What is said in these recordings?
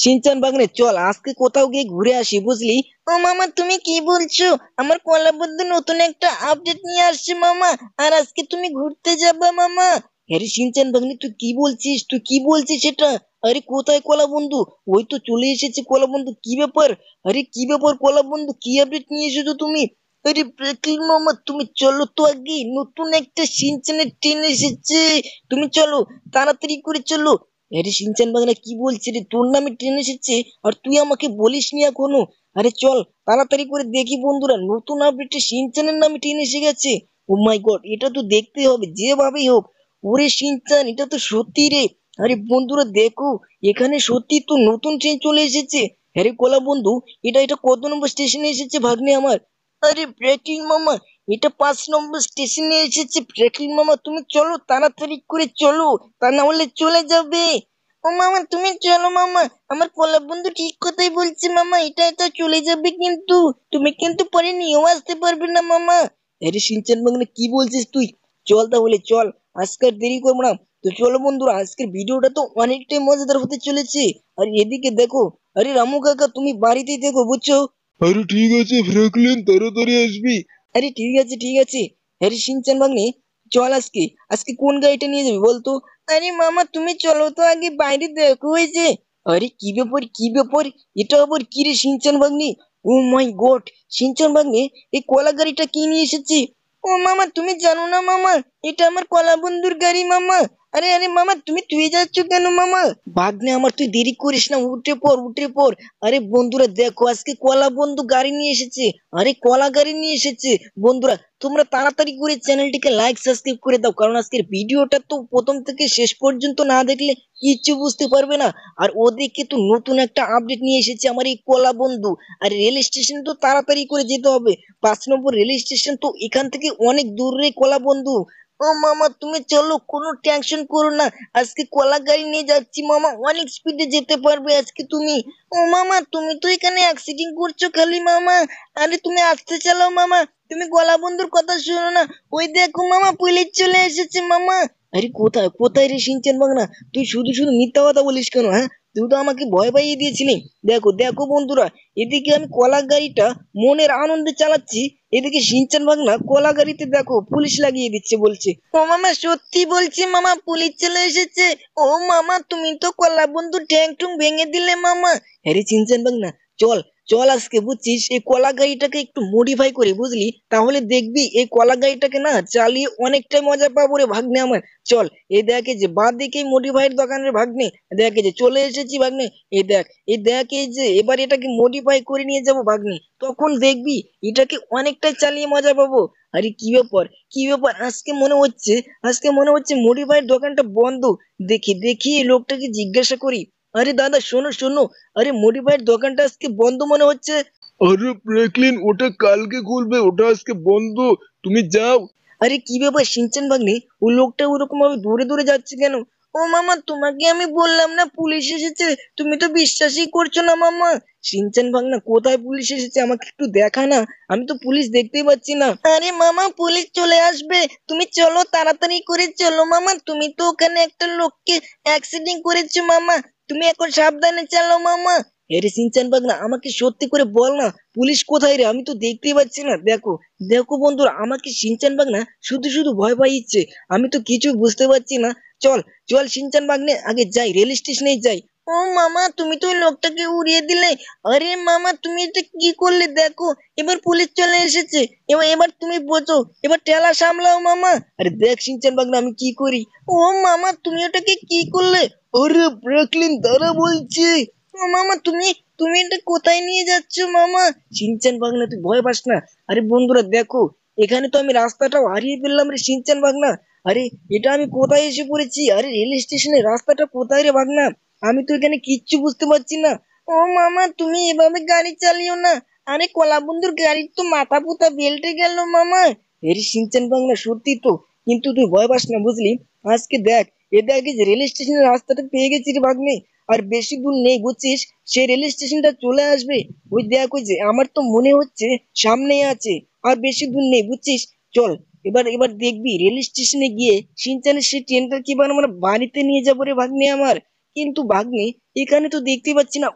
Shinchan ভাগ্নে চল আজকে কোথাও গিয়ে ঘুরে আসি বুঝলি। ও মামা তুমি কি বলছো? আমার কলা বন্ধু নতুন একটা আপডেট নিয়ে আসছে মামা, আর আজকে তুমি ঘুরতে যাবে মামা? আরে সিনচান ভাগ্নে তুই কি বলছিস, তুই কি বলছিস সেটা? আরে কোথায় কলা বন্ধু? ওই তো চলে এসেছে কলা বন্ধু, কি ব্যাপার? আরে কি ব্যাপার কলা বন্ধু, কি আপডেট নিয়ে এসেছো তুমি? আরে ব্রেকিং মামা তুমি চলো তো, আগে নতুন একটা সিনচানের ট্রেন এসেছে, তুমি চলো, তাড়াতাড়ি করে চলো। আরে সিনচান বাংলা কি বলছিস রে, তোর নামে ট্রেন এসেছে আর তুই আমাকে বলিসনি এখনো? আরে চল তাড়াতাড়ি করে দেখি বন্ধুরা, নতুন আপডেটে সিনচানের নামে ট্রেন এসে গেছে। ও মাই গড, এটা তো দেখতে হবে যেভাবেই হোক। ওরে সিনচান, এটা তো সত্যি রে। আরে বন্ধুরা দেখো, এখানে সত্যি তো নতুন ট্রেন চলে এসেছে। আরে কোলা বন্ধু, এটা এটা কত নম্বর স্টেশনে এসেছে ভাগ্নে আমার? আরে ব্রেকিং মামা, এটা 5 নম্বর স্টেশনে এসেছে। ব্রেকিং মামা তুমি চলো, তাড়াতাড়ি করে চলো, তা না হলে চলে যাবে। ও মামা তুমি চলো মামা, আমার কলা বন্ধু ঠিক কথাই বলছে মামা, এটা এটা চলে যাবে, কিন্তু তুমি কিন্তু পরে নিয়েও আসতে পারবে না মামা। আরে সিনচান বাংলা কি বলছিস তুই? চল তাহলে চল, আজকে আর দেরি করবো না। তো চলো বন্ধুরা, আজকের ভিডিওটা তো অনেকটাই মজাদার হতে চলেছে। আর এদিকে দেখো, আরে রামু কাকা তুমি বাড়িতেই দেখো বুঝছো। আরে ঠিক আছে ফ্র্যাঙ্কলিন, তাড়াতাড়ি আসবি। আরে ঠিক আছে ঠিক আছে। আরে সিনচান ভাগ্নে চল, আজকে আজকে কোন গাড়িটা নিয়ে যাবি বলতো? আরে মামা তুমি চলো তো, আগে বাইরে দেখো হয়েছে। আরে কি ব্যাপার কি ব্যাপার, এটা আবার কি রে সিনচান ভাগ্নে? ও মাই গড, সিনচান ভাগ্নে এই কলা গাড়িটা কি নিয়ে এসেছে? ও মামা তুমি জানো না মামা, এটা আমার কলা বন্ধুর গাড়ি মামা। আরে আরে মামা তুমি তুই যাচ্ছ কেন মামা? ভাগ্নে আমার, তুই দেরি করিস না, উঠে পড় উঠে পড়। আরে বন্ধুরা দেখো, আজকে কলা বন্ধু গাড়ি নিয়ে এসেছে। আরে কলা গাড়ি নিয়ে এসেছে। বন্ধুরা তোমরা তাড়াতাড়ি করে চ্যানেলটিকে লাইক সাবস্ক্রাইব করে দাও, কারণ আজকের ভিডিওটা তো প্রথম থেকে শেষ পর্যন্ত না দেখলে কিচ্ছু বুঝতে পারবে না। আর ওদিকে তো নতুন একটা আপডেট নিয়ে এসেছে আমার এই কলা বন্ধু। আর রেল স্টেশন তো তাড়াতাড়ি করে যেতে হবে, 5 নম্বর রেল স্টেশন তো এখান থেকে অনেক দূরে কলা বন্ধু। ও মামা তুমি চলো, কোনো টেনশন করো না, আজকে কলা গাড়ি নিয়ে যাচ্ছি মামা, অনেক স্পিডে যেতে পারবে আজকে তুমি। ও মামা তুমি তো এখানে অ্যাক্সিডেন্ট করছো খালি মামা। আরে তুমি আসতে চালাও মামা, তুমি গলা বন্ধুর কথা শোনো না। ওই দেখো মামা, পুলিশ চলে এসেছে মামা। আরে কোথায় কোথায় রে সিনচান বাংলা, তুই শুধু শুধু মিথ্যা কথা বলিস কেন হ্যাঁ? তুই তো আমাকে ভয় পাইয়ে দিয়েছিলি। দেখো দেখো বন্ধুরা, এদিকে আমি কলা গাড়িটা মনের আনন্দে চালাচ্ছি, এদিকে সিনচান বাংলা কলা গাড়িতে দেখো পুলিশ লাগিয়ে দিচ্ছে, বলছে ও মামা সত্যি বলছি মামা, পুলিশ চলে এসেছে। ও মামা তুমি তো কলা বন্ধু ঠ্যাং টুং ভেঙে দিলে মামা। হ্যারে সিনচান বাংলা চল, চল আজকে বুঝছিস এই কলা গাড়িটাকে একটু মডিফাই করি বুঝলি, তাহলে দেখবি এই কলা গাড়িটাকে না চালিয়ে অনেকটাই মজা পাবো রে ভাগ্নে আমার। চল, এই দেখে যে বাঁ দিকে মডিফাইড দোকানের ভাগ্নে, দেখে যে চলে এসেছি ভাগ্নে। এই দেখ, এই দেখ, এই যে এবার এটাকে মডিফাই করে নিয়ে যাব ভাগ্নে, তখন দেখবি এটাকে অনেকটাই চালিয়ে মজা পাবো। আরে কি ব্যাপার কি ব্যাপার, আজকে মনে হচ্ছে মডিফাইড দোকানটা বন্ধ। দেখি দেখি এই লোকটাকে জিজ্ঞাসা করি। আরে দাদা শোনো শোনো, আরে মডিফাইড দোকানটা আজকে বন্ধ মনে হচ্ছে। আরে ফ্র্যাঙ্কলিন, ওটা কালকে খুলবে, ওটা আজকে বন্ধ, তুমি যাও। আরে কি ব্যাপার সিনচান ভাগ্নে, ওই লোকটা ওরকম ভাবে দূরে দূরে যাচ্ছে কেন? ও মামা তোমাকে আমি বললাম না পুলিশ এসেছে, তুমি তো বিশ্বাসই করছো না মামা। সিনচান ভাগ্না কোথায় পুলিশ এসেছে আমাকে একটু দেখা না, আমি তো পুলিশ দেখতেই পাচ্ছি না। আরে মামা পুলিশ চলে আসবে, তুমি চলো তাড়াতাড়ি করে চলো মামা, তুমি তো ওখানে একটা লোককে অ্যাক্সিডেন্ট করেছো মামা, তুমি এখন সাবধানে চালাও মামা। আরে সিনচান ভাগ্না আমাকে সত্যি করে বল না, পুলিশ কোথায় রে, আমি তো দেখতেই পাচ্ছি না। দেখো দেখো বন্ধুরা, আমাকে সিনচান বাগনা শুধু শুধু ভয় পাইছে, আমি তো কিছু বুঝতে পারছি না। চল চল সিনচান বাগনে আগে যাই, রেল স্টেশনে যাই। ও মামা তুমি তো ওই লোকটাকে উড়িয়ে দিলে। আরে মামা তুমি এটা কি করলে, দেখো এবার পুলিশ চলে এসেছে, এবার এবার তুমি বোঝো, এবার ঠেলা সামলাও মামা। আরে দেখ সিনচান বাগনা আমি কি করি। ও মামা তুমি ওটাকে কি করলে? আরে ব্রেকলিন দাঁড়া বলছি। ও মামা তুমি তুমি এটা কোথায় নিয়ে যাচ্ছ মামা? সিনচান বাগনা তুই ভয় পাস না। আরে বন্ধুরা দেখো, এখানে তো আমি রাস্তাটাও হারিয়ে ফেললাম রে সিনচান ভাগনা। আরে এটা আমি কোথায় এসে পড়েছি? আরে রেল স্টেশনের রাস্তাটা কোথায় রে ভাগনা? আমি তো এখানে কিচ্ছু বুঝতে পারছি না। ও মামা তুমি এভাবে গাড়ি চালিও না, আরে কলা বন্ধুর গাড়ির তো মাথা পুতা বেল্টে গেল মামা। এর সিনচান ভাগনা সত্যি তো, কিন্তু তুই ভয় পাস না বুঝলি। আজকে দেখ, এ দেখ এই যে রেল স্টেশনের রাস্তাটা পেয়ে গেছি রে ভাগ্নে, আর বেশি দূর নেই বুঝছিস, সে রেল স্টেশনটা চলে আসবে। ওই দেখ, ওই যে আমার তো মনে হচ্ছে সামনেই আছে, আর বেশি দূর নেই বুঝছিস। চল, এবার এবার দেখবি রেল স্টেশনে গিয়ে সিনচানের সেই ট্রেনটা কি এবার আমরা বাড়িতে নিয়ে যাবো রে ভাগ্নে আমার। কিন্তু ভাগ্নে এখানে তো দেখতে পাচ্ছি না।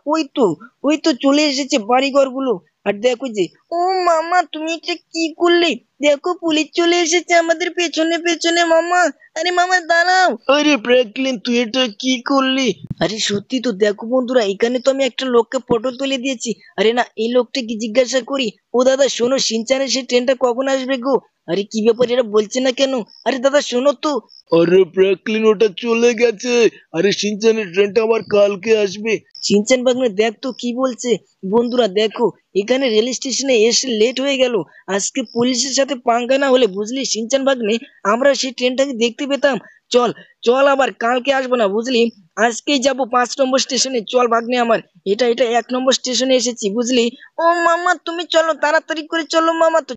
ওই তো চলে এসেছে বাড়িঘর গুলো। আর দেখো যে, ও মামা তুমি এটা কি করলে? দেখো পুলিশ চলে এসেছে আমাদের পেছনে পেছনে মামা। আরে মামা দাঁড়াও। আরে ফ্র্যাঙ্কলিন তুই এটা কি করলি? আরে সত্যি তো, দেখো বন্ধুরা, এখানে তো আমি একটা লোককে ফটো তুলে দিয়েছি। আরে না, এই লোকটা কি জিজ্ঞাসা করি। ও দাদা শোনো, শিনচানের সেই ট্রেনটা কখন আসবে গো? আরে কি ব্যাপার, এরা বলছে না কেন? আরে দাদা শোনো তো। আরে ফ্র্যাঙ্কলিন ওটা চলে গেছে। আরে শিনচানের ট্রেনটা আবার কালকে আসবে। শিনচান বাগনে দেখ তো কি বলছে। বন্ধুরা দেখো, এখানে রেল স্টেশনে এসে লেট হয়ে গেল। আজকে পুলিশের সাথে পাঙ্গা না হলে বুঝলি শিনচান বাগনে, আমরা সেই ট্রেনটাকে দেখতে পেতাম। চল চল, আবার কালকে আসবো না বুঝলি। আজকেই যাবো 5 নম্বর স্টেশনে। চল ভাগ্নে আমার। এটা 1 নম্বর স্টেশনে এসেছি বুঝলি। ও মামা তুমি চলো, তাড়াতাড়ি করে চলো মামা। তো